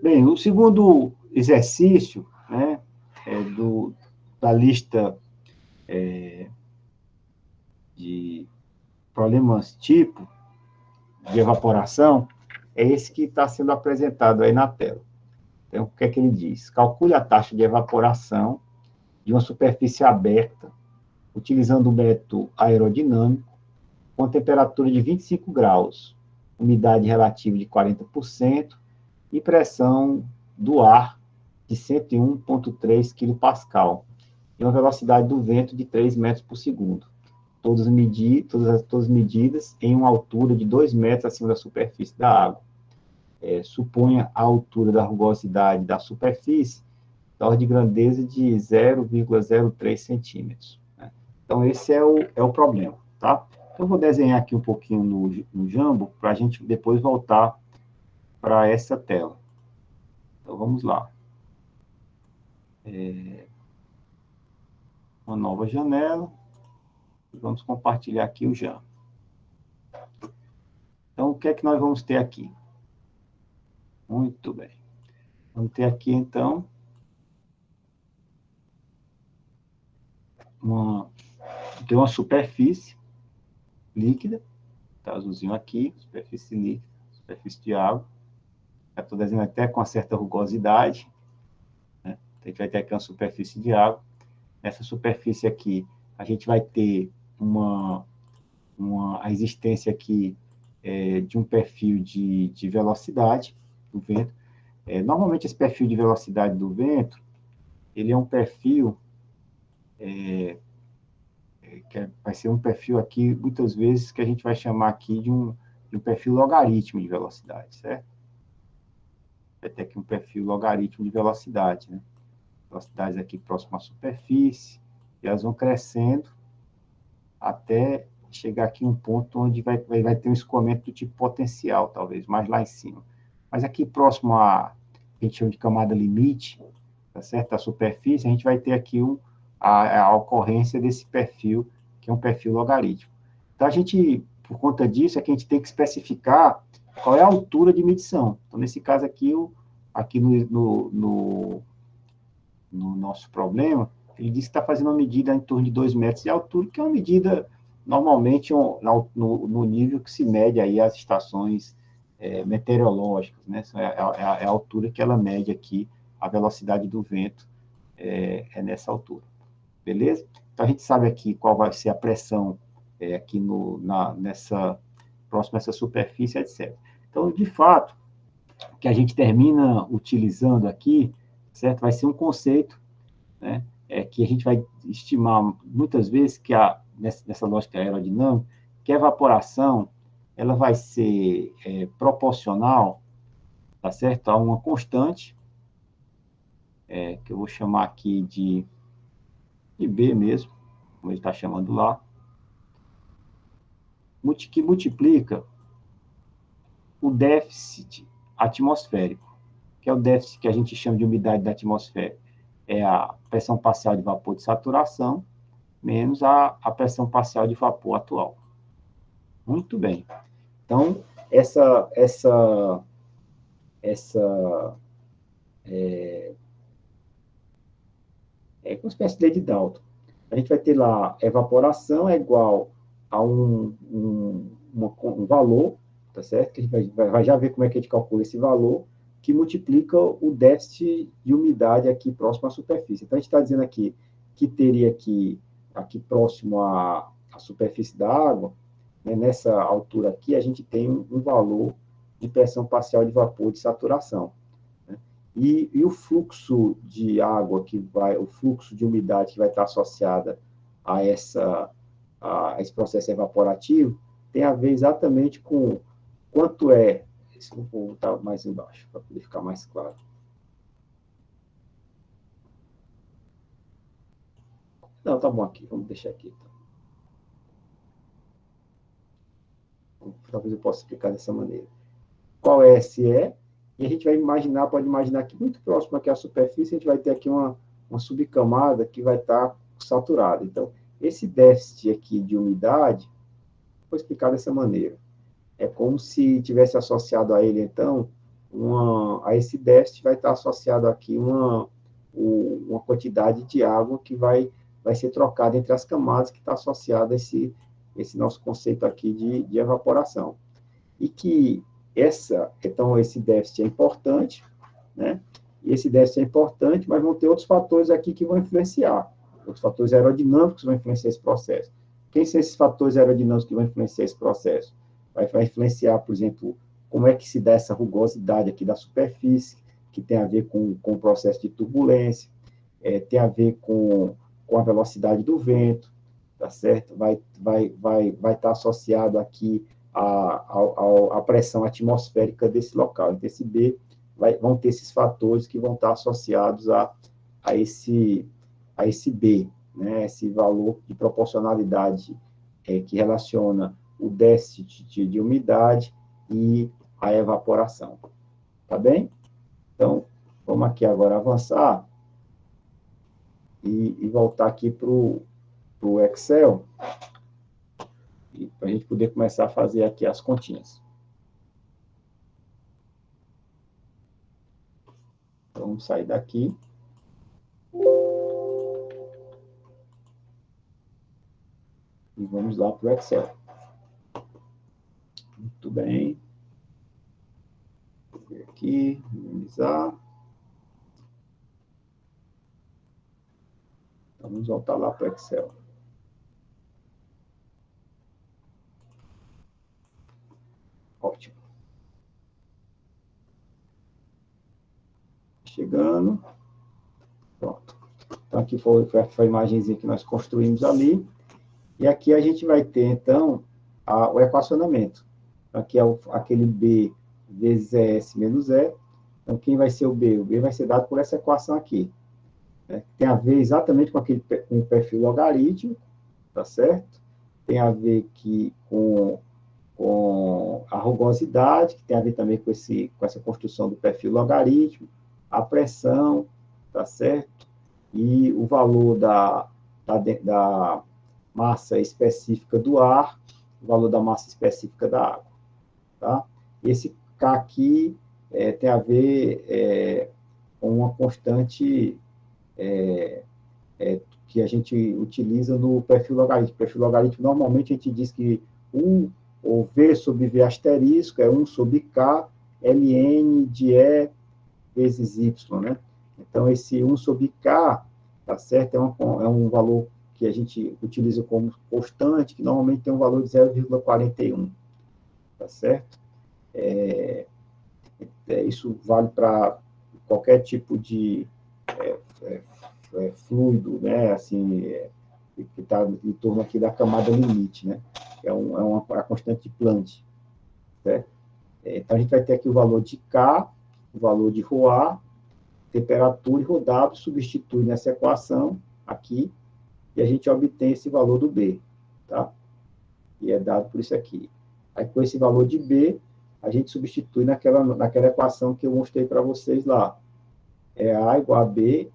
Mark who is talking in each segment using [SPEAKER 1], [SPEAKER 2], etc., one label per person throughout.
[SPEAKER 1] Bem, o segundo exercício, né, da lista de problemas tipo de evaporação é esse que está sendo apresentado aí na tela. Então, o que é que ele diz? Calcule a taxa de evaporação de uma superfície aberta, utilizando um método aerodinâmico, com temperatura de 25 graus, umidade relativa de 40% e pressão do ar de 101,3 kPa e uma velocidade do vento de 3 metros por segundo. Todas medidas em uma altura de 2 metros acima da superfície da água. Suponha a altura da rugosidade da superfície da ordem de grandeza de 0,03 centímetros. Né? Então, esse é o problema. Tá? Então, eu vou desenhar aqui um pouquinho no Jambo, para a gente depois voltar para essa tela. Então, vamos lá. Uma nova janela. Vamos compartilhar aqui o Jambo. Então, o que é que nós vamos ter aqui? Muito bem. Vamos ter aqui, então, uma superfície líquida, tá azulzinho aqui, superfície líquida, superfície de água. Estou desenhando até com uma certa rugosidade, né? Então, a gente vai ter aqui uma superfície de água. Nessa superfície aqui, a gente vai ter a existência aqui de um perfil de velocidade do vento. Normalmente, esse perfil de velocidade do vento, ele é um perfil vai ser um perfil aqui, muitas vezes, que a gente vai chamar aqui de um perfil logaritmo de velocidade, certo? Vai ter aqui um perfil logaritmo de velocidade, né? Velocidades aqui próximas à superfície, e elas vão crescendo até chegar aqui um ponto onde vai ter um escoamento do tipo potencial, talvez, mais lá em cima. Mas aqui próximo a gente chama de camada limite, tá certo? Da superfície, a gente vai ter aqui a ocorrência desse perfil, que é um perfil logarítmico. Então, a gente, por conta disso, é que a gente tem que especificar qual é a altura de medição. Então, nesse caso aqui, aqui no nosso problema, ele diz que está fazendo uma medida em torno de 2 metros de altura, que é uma medida, normalmente, no nível que se mede aí as estações meteorológicas, né? É a altura que ela mede aqui, a velocidade do vento é nessa altura. Beleza? Então, a gente sabe aqui qual vai ser a pressão aqui próximo a essa superfície, etc. Então, de fato, o que a gente termina utilizando aqui, certo? Vai ser um conceito, né? Que a gente vai estimar muitas vezes que nessa lógica aerodinâmica, que a evaporação ela vai ser proporcional, tá certo? A uma constante, que eu vou chamar aqui de B mesmo, como ele está chamando lá, que multiplica o déficit atmosférico, que é o déficit que a gente chama de umidade da atmosfera. É a pressão parcial de vapor de saturação menos a pressão parcial de vapor atual. Muito bem. Então, essa uma espécie de lei de Dalton. A gente vai ter lá, evaporação é igual a um valor, tá certo? Que a gente vai já ver como é que a gente calcula esse valor, que multiplica o déficit de umidade aqui próximo à superfície. Então, a gente está dizendo aqui que teria aqui próximo à superfície da água, né, nessa altura aqui, a gente tem um valor de pressão parcial de vapor de saturação. E o fluxo de água o fluxo de umidade que vai estar associada a esse processo evaporativo, tem a ver exatamente com quanto é. Vou botar mais embaixo, para poder ficar mais claro. Não, tá bom aqui, vamos deixar aqui. Então. Talvez eu possa explicar dessa maneira. Qual é SE? E a gente vai pode imaginar que muito próximo aqui à superfície, a gente vai ter aqui uma subcamada que vai estar saturada. Então, esse déficit aqui de umidade, vou explicar dessa maneira. É como se tivesse associado a ele, então, a esse déficit vai estar associado aqui uma quantidade de água que vai ser trocada entre as camadas, que está associada a esse nosso conceito aqui de evaporação. E que então, esse déficit é importante, né? E esse déficit é importante, mas vão ter outros fatores aqui que vão influenciar. Outros fatores aerodinâmicos vão influenciar esse processo. Quem são esses fatores aerodinâmicos que vão influenciar esse processo? Vai influenciar, por exemplo, como é que se dá essa rugosidade aqui da superfície, que tem a ver com o processo de turbulência, tem a ver com a velocidade do vento, tá certo? Vai estar associado aqui à pressão atmosférica desse local. Então, esse B vão ter esses fatores que vão estar associados a esse B, né? Esse valor de proporcionalidade que relaciona o déficit de umidade e a evaporação. Tá bem? Então, vamos aqui agora avançar e voltar aqui para o Excel, para a gente poder começar a fazer aqui as continhas. Então, vamos sair daqui. E vamos lá para o Excel. Muito bem. Vou ver aqui, minimizar. Então, vamos voltar lá para o Excel. Ótimo. Chegando. Pronto. Então, aqui foi a imagenzinha que nós construímos ali. E aqui a gente vai ter, então, o equacionamento. Aqui é aquele B vezes ES menos E. Então, quem vai ser o B? O B vai ser dado por essa equação aqui. Né? Tem a ver exatamente com o perfil logarítmico, tá certo? Tem a ver aqui com a rugosidade, que tem a ver também com essa construção do perfil logarítmico, a pressão, tá certo? E o valor da massa específica do ar, o valor da massa específica da água, tá? Esse K aqui tem a ver com uma constante que a gente utiliza no perfil logarítmico. O perfil logarítmico, normalmente, a gente diz que ou V sobre V asterisco é 1 sobre K, ln de E vezes Y, né? Então, esse 1 sobre K, tá certo? É um valor que a gente utiliza como constante, que normalmente tem um valor de 0,41, tá certo? Isso vale para qualquer tipo de fluido, né? Assim, que está em torno aqui da camada limite, né? É a constante de Planck, certo? Então, a gente vai ter aqui o valor de K, o valor de ρA, temperatura e ρ W, substitui nessa equação aqui, e a gente obtém esse valor do B, tá? E é dado por isso aqui. Aí, com esse valor de B, a gente substitui naquela equação que eu mostrei para vocês lá. É A igual a B,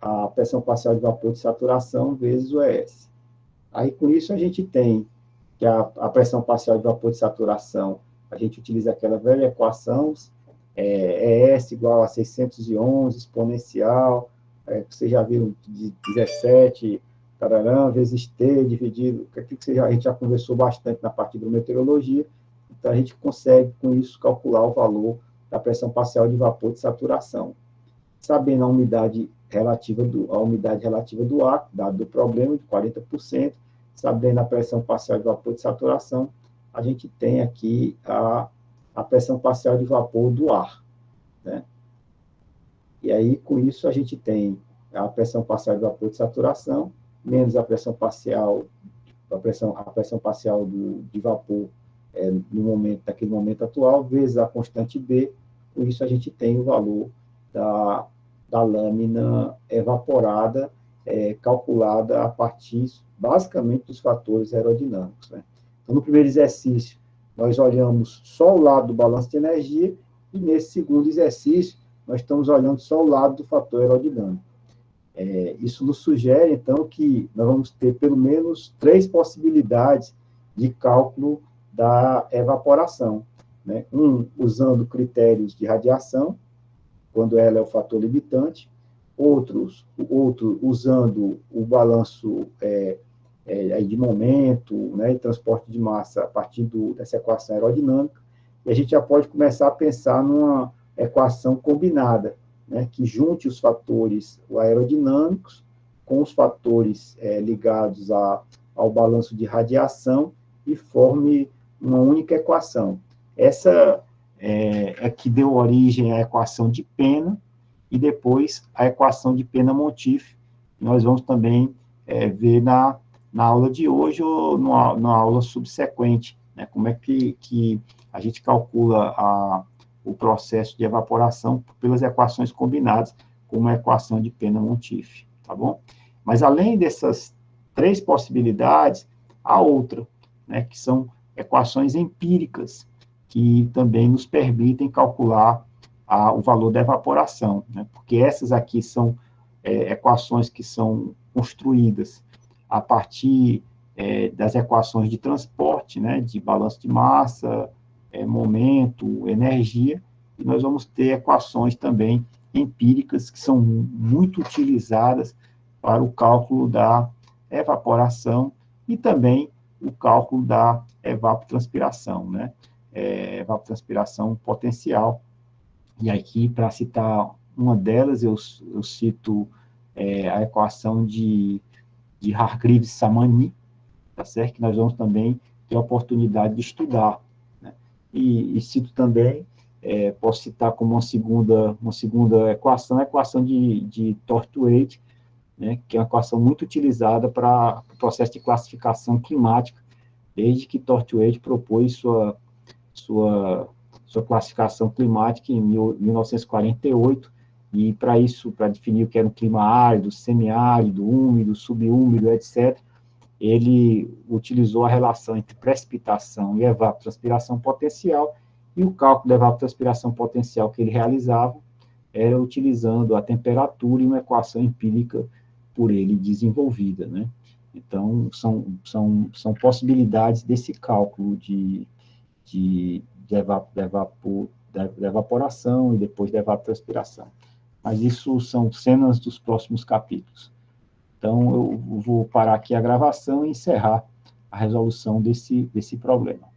[SPEAKER 1] a pressão parcial de vapor de saturação, vezes o ES. Aí, com isso, a gente tem que a pressão parcial de vapor de saturação, a gente utiliza aquela velha equação, ES igual a 611 exponencial, que você já viu, de 17, tararã, vezes T, dividido, que a gente já conversou bastante na parte de meteorologia, então a gente consegue, com isso, calcular o valor da pressão parcial de vapor de saturação. Sabendo a umidade relativa do ar, dado o problema de 40%, sabendo a pressão parcial de vapor de saturação, a gente tem aqui a pressão parcial de vapor do ar, né? E aí, com isso, a gente tem a pressão parcial de vapor de saturação, menos a pressão parcial de vapor naquele momento atual, vezes a constante B, com isso a gente tem o valor da lâmina evaporada, calculada a partir, basicamente, dos fatores aerodinâmicos, né? Então, no primeiro exercício, nós olhamos só o lado do balanço de energia, e nesse segundo exercício, nós estamos olhando só o lado do fator aerodinâmico. Isso nos sugere, então, que nós vamos ter pelo menos 3 possibilidades de cálculo da evaporação. né? Um usando critérios de radiação, quando ela é o fator limitante, outro usando o balanço de momento, né, e transporte de massa a partir dessa equação aerodinâmica, e a gente já pode começar a pensar numa equação combinada, né, que junte os fatores aerodinâmicos com os fatores ligados ao balanço de radiação e forme uma única equação. Essa é que deu origem à equação de Pena e depois a equação de Pena-Montiff. Nós vamos também ver na aula de hoje ou na aula subsequente, né, como é que a gente calcula o processo de evaporação pelas equações combinadas, como a equação de Pena-Montiff, tá bom? Mas além dessas três possibilidades, há outra, né, que são equações empíricas, que também nos permitem calcular o valor da evaporação, né, porque essas aqui são equações que são construídas a partir das equações de transporte, né, de balanço de massa, momento, energia, e nós vamos ter equações também empíricas que são muito utilizadas para o cálculo da evaporação e também o cálculo da evapotranspiração, né? Evapotranspiração potencial. E aqui, para citar uma delas, eu cito a equação de Hargreaves-Samani, tá certo? Que nós vamos também ter a oportunidade de estudar, né? E cito também, posso citar como uma segunda equação, a equação de Tortue, né, que é uma equação muito utilizada para o processo de classificação climática, desde que Tortue propôs sua classificação climática em 1948, e para isso, para definir o que era um clima árido, semiárido, úmido, subúmido, etc., ele utilizou a relação entre precipitação e evapotranspiração potencial, e o cálculo da evapotranspiração potencial que ele realizava era utilizando a temperatura e uma equação empírica por ele desenvolvida, né? Então, são possibilidades desse cálculo de evaporação e depois da evapotranspiração. Mas isso são cenas dos próximos capítulos. Então, eu vou parar aqui a gravação e encerrar a resolução desse problema.